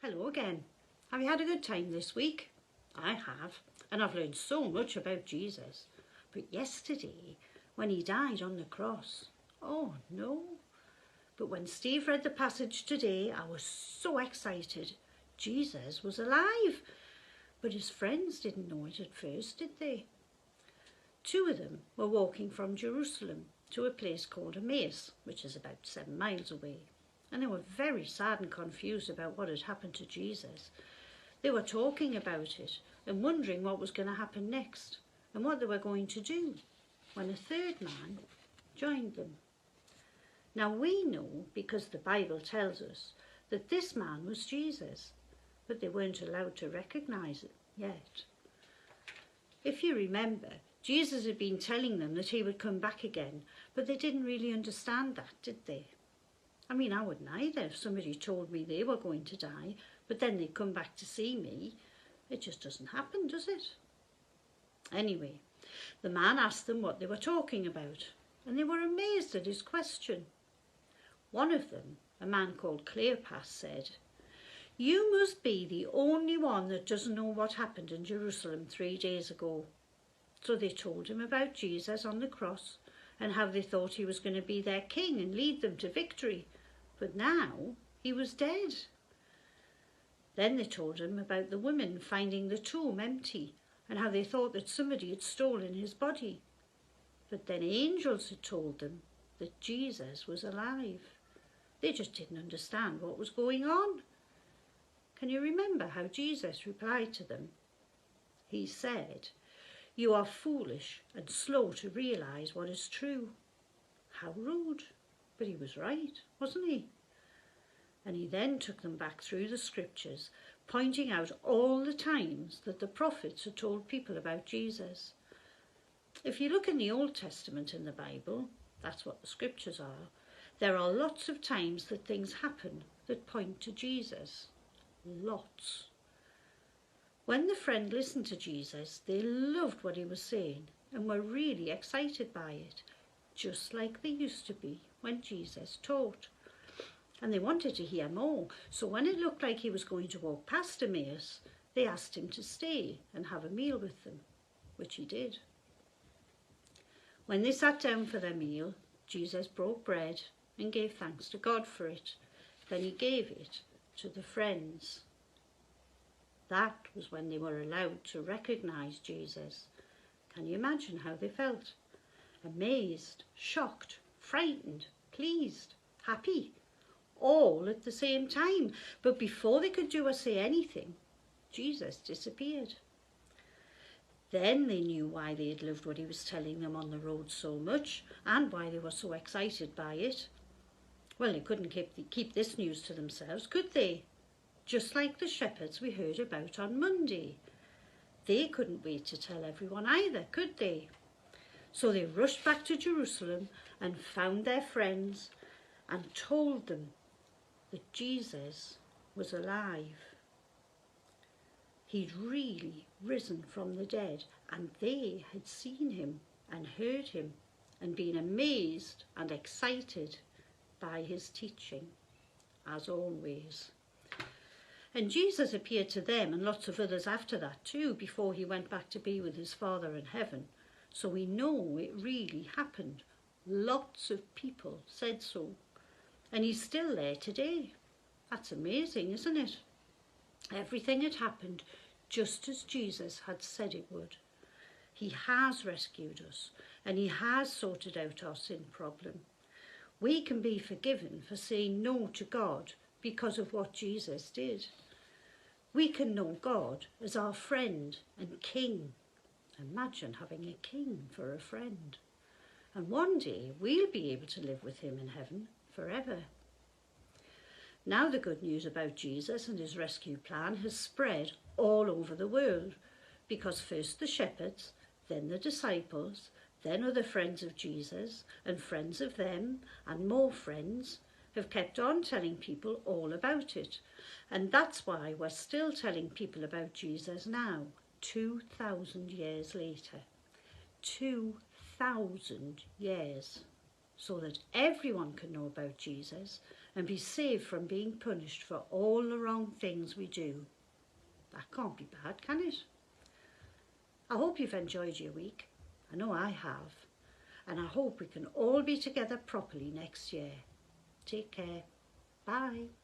Hello again. Have you had a good time this week? I have, and I've learned so much about Jesus. But yesterday, when he died on the cross, oh no. But when Steve read the passage today, I was so excited. Jesus was alive. But his friends didn't know it at first, did they? Two of them were walking from Jerusalem to a place called Emmaus, which is about 7 miles away. And they were very sad and confused about what had happened to Jesus. They were talking about it and wondering what was going to happen next and what they were going to do when a third man joined them. Now we know, because the Bible tells us, that this man was Jesus, but they weren't allowed to recognise it yet. If you remember, Jesus had been telling them that he would come back again, but they didn't really understand that, did they? I mean, I wouldn't either if somebody told me they were going to die, but then they'd come back to see me. It just doesn't happen, does it? Anyway, the man asked them what they were talking about, and they were amazed at his question. One of them, a man called Cleopas, said, "You must be the only one that doesn't know what happened in Jerusalem 3 days ago." So they told him about Jesus on the cross and how they thought he was going to be their king and lead them to victory. But now he was dead. Then they told him about the women finding the tomb empty and how they thought that somebody had stolen his body. But then angels had told them that Jesus was alive. They just didn't understand what was going on. Can you remember how Jesus replied to them? He said, "You are foolish and slow to realise what is true." How rude. But he was right, wasn't he? And he then took them back through the scriptures, pointing out all the times that the prophets had told people about Jesus. If you look in the Old Testament in the Bible, that's what the scriptures are, there are lots of times that things happen that point to Jesus. Lots. When the friend listened to Jesus, they loved what he was saying and were really excited by it, just like they used to be when Jesus taught. And they wanted to hear more, so when it looked like he was going to walk past Emmaus, they asked him to stay and have a meal with them, which he did. When they sat down for their meal, Jesus broke bread and gave thanks to God for it. Then he gave it to the friends. That was when they were allowed to recognise Jesus. Can you imagine how they felt? Amazed, shocked, frightened, pleased, happy, all at the same time. But before they could do or say anything, Jesus disappeared. Then they knew why they had loved what he was telling them on the road so much and why they were so excited by it. Well, they couldn't keep this news to themselves, could they? Just like the shepherds we heard about on Monday. They couldn't wait to tell everyone either, could they? So they rushed back to Jerusalem and found their friends and told them that Jesus was alive. He'd really risen from the dead, and they had seen him and heard him and been amazed and excited by his teaching, as always. And Jesus appeared to them and lots of others after that too, before he went back to be with his Father in heaven. So we know it really happened. Lots of people said so. And he's still there today. That's amazing, isn't it? Everything had happened just as Jesus had said it would. He has rescued us and he has sorted out our sin problem. We can be forgiven for saying no to God because of what Jesus did. We can know God as our friend and king. Imagine having a king for a friend. And one day we'll be able to live with him in heaven forever. Now the good news about Jesus and his rescue plan has spread all over the world, because first the shepherds, then the disciples, then other friends of Jesus and friends of them and more friends have kept on telling people all about it. And that's why we're still telling people about Jesus now, 2,000 years later. 2,000 years. So that everyone can know about Jesus and be saved from being punished for all the wrong things we do. That can't be bad, can it? I hope you've enjoyed your week. I know I have. And I hope we can all be together properly next year. Take care. Bye.